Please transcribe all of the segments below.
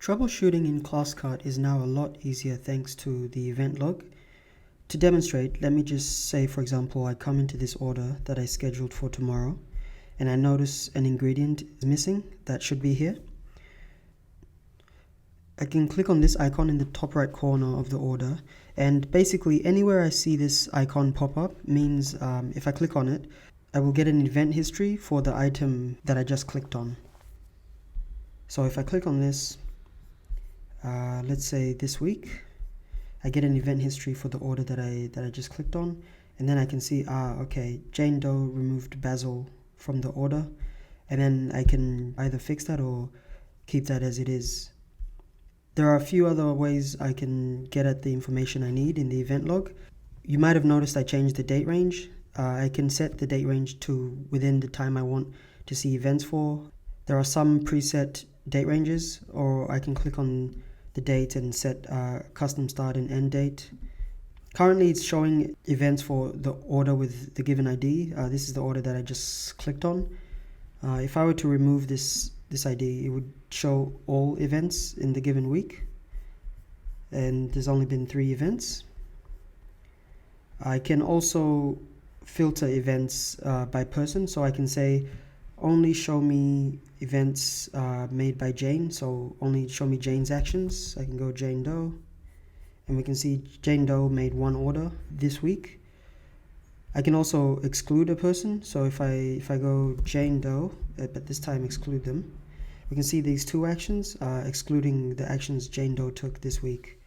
Troubleshooting in ClassCart is now a lot easier thanks to the event log. To demonstrate, let me just say, for example, I come into this order that I scheduled for tomorrow and I notice an ingredient is missing that should be here. I can click on this icon in the top right corner of the order, and basically anywhere I see this icon pop up means if I click on it, I will get an event history for the item that I just clicked on. So if I click on this, let's say this week, I get an event history for the order that I just clicked on, and then I can see, okay, Jane Doe removed basil from the order, and then I can either fix that or keep that as it is. There are a few other ways I can get at the information I need in the event log. You might have noticed I changed the date range. I can set the date range to within the time I want to see events for. There are some preset date ranges, or I can click on the date and set custom start and end date. Currently it's showing events for the order with the given ID. This is the order that I just clicked on. If I were to remove this ID, it would show all events in the given week, and there's only been 3 events. I can also filter events by person, so I can say only show me events made by Jane, so only show me Jane's actions. I can go Jane Doe, and we can see Jane Doe made 1 order this week. I can also exclude a person, so if I go Jane Doe, but this time exclude them, we can see these 2 actions, excluding the actions Jane Doe took this week.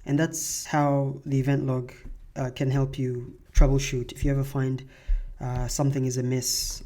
And that's how the event log can help you troubleshoot if you ever find something is amiss